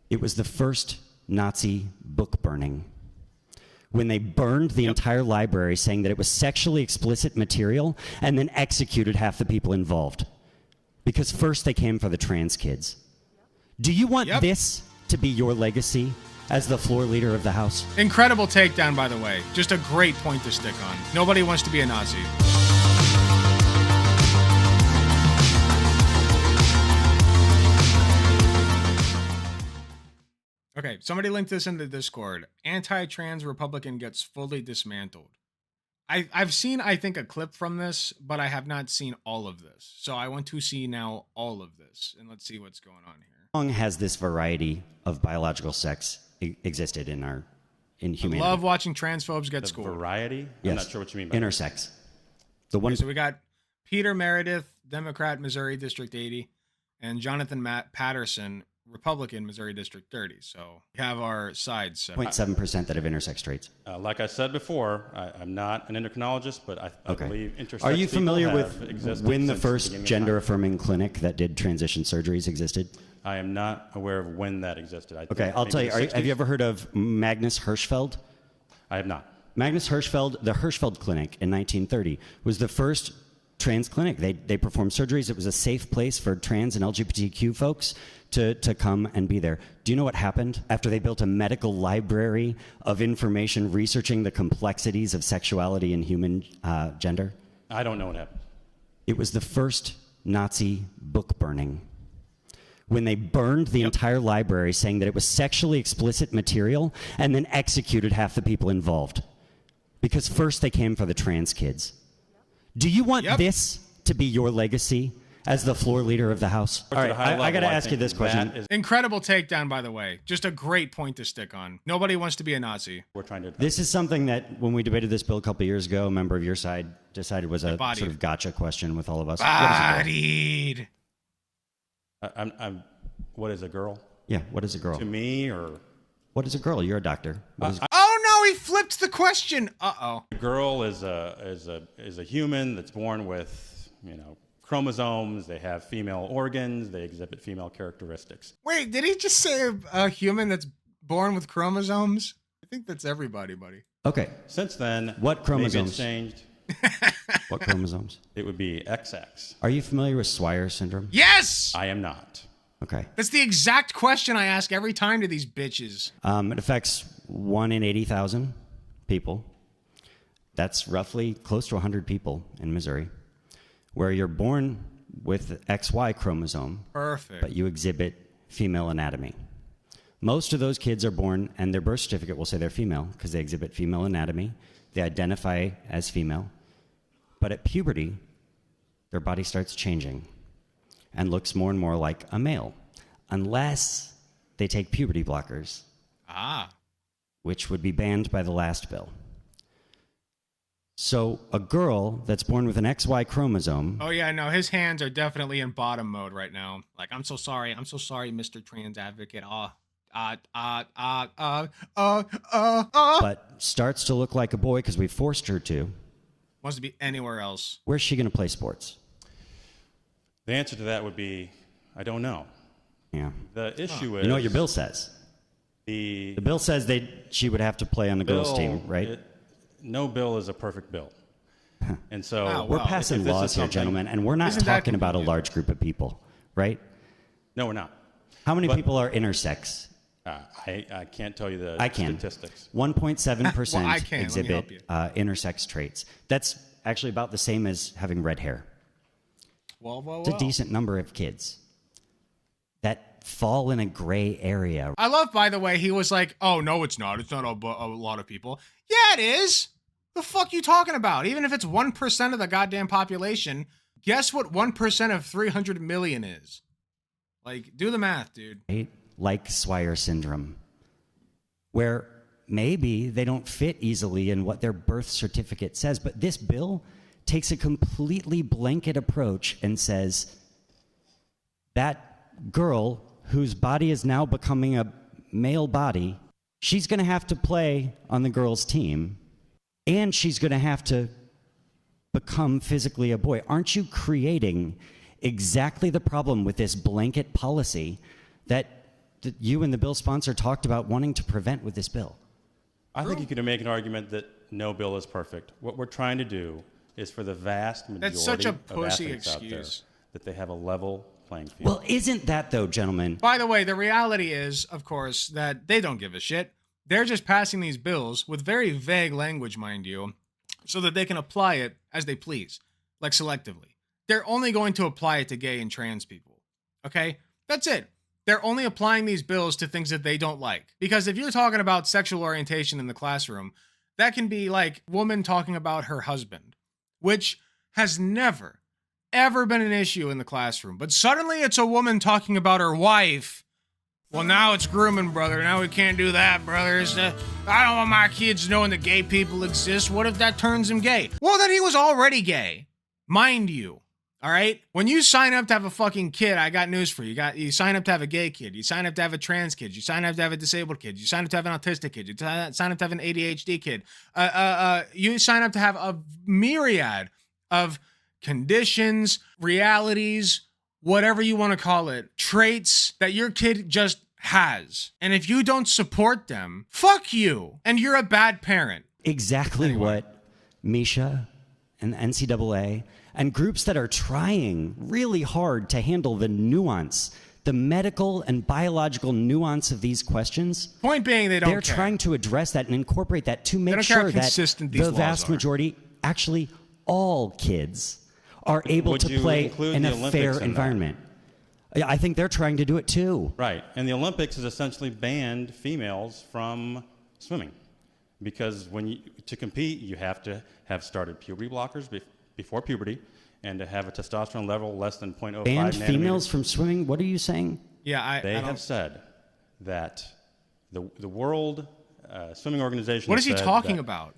It was the first Nazi book burning, when they burned the entire library saying that it was sexually explicit material and then executed half the people involved. Because first they came for the trans kids. Do you want this to be your legacy as the floor leader of the House? Incredible takedown, by the way. Just a great point to stick on. Nobody wants to be a Nazi. Okay, somebody linked this in the Discord. Anti-trans Republican gets fully dismantled. I've seen, I think, a clip from this, but I have not seen all of this. So I want to see now all of this, and let's see what's going on here. How long has this variety of biological sex existed in humanity? I love watching transphobes get schooled. Variety? Yes. I'm not sure what you mean by intersex. The one. Okay, so we got Peter Meredith, Democrat, Missouri District 80, and Jonathan Patterson, Republican, Missouri District 30. So we have our sides. 0.7% that have intersex traits. Like I said before, I'm not an endocrinologist, but I believe intersex. Are you familiar people with when the first gender-affirming clinic that did transition surgeries existed? I am not aware of when that existed. Okay, I'll tell you. Have you ever heard of Magnus Hirschfeld? I have not. Magnus Hirschfeld, the Hirschfeld Clinic in 1930, was the first trans clinic. They performed surgeries. It was a safe place for trans and LGBTQ folks to come and be there. Do you know what happened after they built a medical library of information researching the complexities of sexuality and human gender? I don't know what happened. It was the first Nazi book burning, when they burned the entire library saying that it was sexually explicit material and then executed half the people involved. Because first they came for the trans kids. Do you want this to be your legacy as the floor leader of the House? All right, I got to ask you this question. Incredible takedown, by the way. Just a great point to stick on. Nobody wants to be a Nazi. We're trying to. This is something that when we debated this bill a couple of years ago, a member of your side decided was a sort of gotcha question with all of us. Bodied. What is a girl? Yeah, what is a girl? To me, or what is a girl? You're a doctor. Oh no, he flipped the question. Uh-oh. A girl is a human that's born with, chromosomes. They have female organs. They exhibit female characteristics. Wait, did he just say a human that's born with chromosomes? I think that's everybody, buddy. Okay. Since then, what chromosomes changed? What chromosomes? It would be XX. Are you familiar with Swyer syndrome? Yes! I am not. Okay. That's the exact question I ask every time to these bitches. It affects 1 in 80,000 people. That's roughly close to 100 people in Missouri, where you're born with XY chromosome. Perfect. But you exhibit female anatomy. Most of those kids are born, and their birth certificate will say they're female because they exhibit female anatomy. They identify as female. But at puberty, their body starts changing and looks more and more like a male, unless they take puberty blockers, which would be banned by the last bill. So a girl that's born with an XY chromosome... Oh, yeah, no, his hands are definitely in bottom mode right now. Like, I'm so sorry, Mr. Trans Advocate. But starts to look like a boy because we forced her to. Wants to be anywhere else. Where's she going to play sports? The answer to that would be, I don't know. Yeah. The issue is... You know what your bill says? The bill says she would have to play on the girls' team, right? No bill is a perfect bill. And so... We're passing laws here, gentlemen, and we're not talking about a large group of people, right? No, we're not. How many people are intersex? I can't tell you the statistics. 1.7% exhibit intersex traits. That's actually about the same as having red hair. Whoa. It's a decent number of kids that fall in a gray area. I love, by the way, he was like, oh, no, it's not. It's not a lot of people. Yeah, it is. The fuck you talking about? Even if it's 1% of the goddamn population, guess what 1% of 300 million is? Like, do the math, dude. Like Swyer syndrome, where maybe they don't fit easily in what their birth certificate says, but this bill takes a completely blanket approach and says that girl whose body is now becoming a male body, she's going to have to play on the girls' team, and she's going to have to become physically a boy. Aren't you creating exactly the problem with this blanket policy that that you and the bill sponsor talked about wanting to prevent with this bill. I think you could make an argument that no bill is perfect. What we're trying to do is for the vast majority That's such a of pussy athletes out there excuse. that they have a level playing field. Well, isn't that, though, gentlemen? By the way, the reality is, of course, that they don't give a shit. They're just passing these bills with very vague language, mind you, so that they can apply it as they please, like selectively. They're only going to apply it to gay and trans people. Okay? That's it. They're only applying these bills to things that they don't like. Because if you're talking about sexual orientation in the classroom, that can be like woman talking about her husband, which has never, ever been an issue in the classroom. But suddenly it's a woman talking about her wife. Well, now it's grooming, brother. Now we can't do that, brother. I don't want my kids knowing that gay people exist. What if that turns him gay? Well, then he was already gay. Mind you. All right? When you sign up to have a fucking kid, I got news for you. You sign up to have a gay kid. You sign up to have a trans kid. You sign up to have a disabled kid. You sign up to have an autistic kid. You sign up to have an ADHD kid. You sign up to have a myriad of conditions, realities, whatever you want to call it, traits that your kid just has. And if you don't support them, fuck you. And you're a bad parent. Exactly what Misha and the NCAA and groups that are trying really hard to handle the nuance, the medical and biological nuance of these questions. Point being, they're care. Trying to address that and incorporate that to make sure that the vast majority, actually all kids, are able to play in a fair environment. I think they're trying to do it too. Right. And the Olympics has essentially banned females from swimming because to compete, you have to have started puberty blockers before puberty and to have a testosterone level less than 0.05 Banned nanometers. females from swimming? What are you saying? Yeah, They have said that the World Swimming Organization. What is he talking about?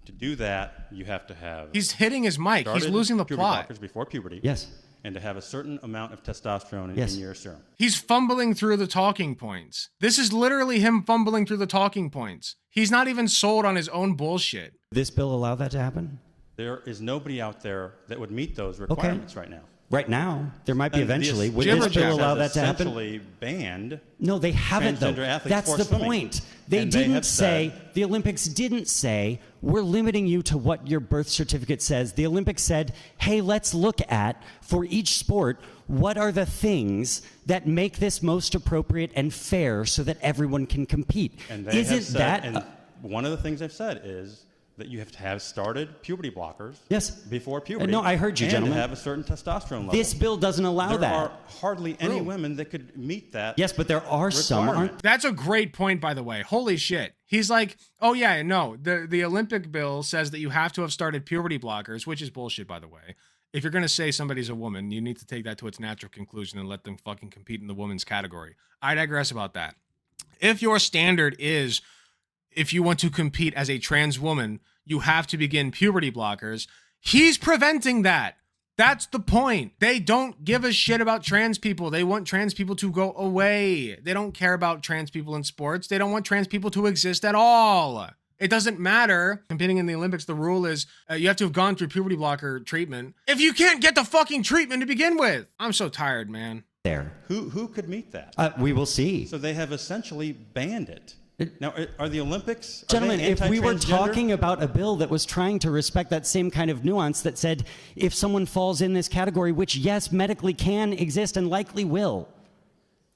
To do that, you have to have. He's hitting his mic. He's losing the plot. Blockers before puberty. Yes. And to have a certain amount of testosterone in your serum. He's fumbling through the talking points. This is literally him fumbling through the talking points. He's not even sold on his own bullshit. This bill allow that to happen? There is nobody out there that would meet those requirements right now. Right now, there might be eventually. Would this this bill allow that to happen? Essentially banned. No, they haven't though. That's the point. They didn't say, the Olympics didn't say, we're limiting you to what your birth certificate says. The Olympics said, hey, let's look at, for each sport, what are the things that make this most appropriate and fair so that everyone can compete. And they have said, and one of the things they've said is that you have to have started puberty blockers before puberty. No, I heard you, gentlemen. And have a certain testosterone level. This bill doesn't allow that. There are hardly any women that could meet that. Yes, but there are some. That's a great point, by the way. Holy shit. He's like, oh yeah, no, the Olympic bill says that you have to have started puberty blockers, which is bullshit, by the way. If you're going to say somebody's a woman, you need to take that to its natural conclusion and let them fucking compete in the women's category. I digress about that. If your standard is, if you want to compete as a trans woman, you have to begin puberty blockers, he's preventing that. That's the point. They don't give a shit about trans people. They want trans people to go away. They don't care about trans people in sports. They don't want trans people to exist at all. It doesn't matter. Competing in the Olympics, the rule is you have to have gone through puberty blocker treatment if you can't get the fucking treatment to begin with. I'm so tired, man. Who could meet that? We will see. So they have essentially banned it. Now, are the Olympics... Gentlemen, if we were talking about a bill that was trying to respect that same kind of nuance that said if someone falls in this category, which, yes, medically can exist and likely will,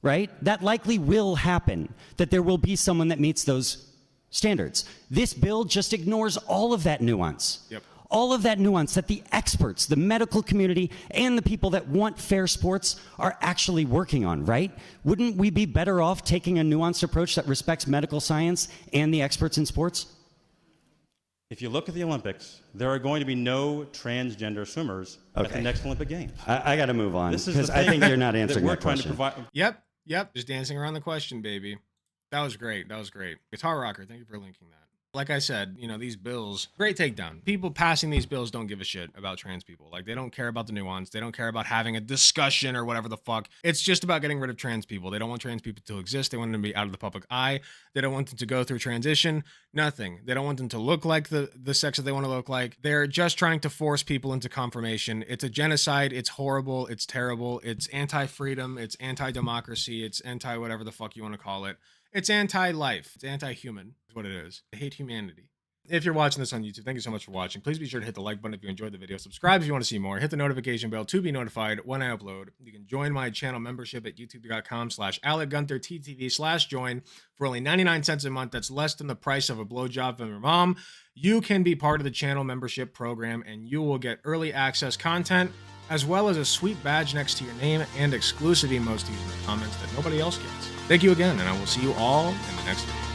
right? That likely will happen, that there will be someone that meets those standards. This bill just ignores all of that nuance. Yep. All of that nuance that the experts, the medical community, and the people that want fair sports are actually working on, right? Wouldn't we be better off taking a nuanced approach that respects medical science and the experts in sports? If you look at the Olympics, there are going to be no transgender swimmers at the next Olympic Games. I got to move on because I think you're not answering that question. Yep. Just dancing around the question, baby. That was great. Guitar Rocker, thank you for linking that. Like I said, these bills, great takedown. People passing these bills don't give a shit about trans people. Like, they don't care about the nuance. They don't care about having a discussion or whatever the fuck. It's just about getting rid of trans people. They don't want trans people to exist. They want them to be out of the public eye. They don't want them to go through transition. Nothing. They don't want them to look like the sex that they want to look like. They're just trying to force people into confirmation. It's a genocide. It's horrible. It's terrible. It's anti-freedom. It's anti-democracy. It's anti-whatever the fuck you want to call it. It's anti-life. It's anti-human is what it is. I hate humanity. If you're watching this on YouTube, thank you so much for watching. Please be sure to hit the like button if you enjoyed the video. Subscribe if you want to see more. Hit the notification bell to be notified when I upload. You can join my channel membership at youtube.com/AlecGunther/TTV/join for only 99 cents a month. That's less than the price of a blowjob from your mom. You can be part of the channel membership program and you will get early access content as well as a sweet badge next to your name and exclusive emojis in the comments that nobody else gets. Thank you again, and I will see you all in the next video.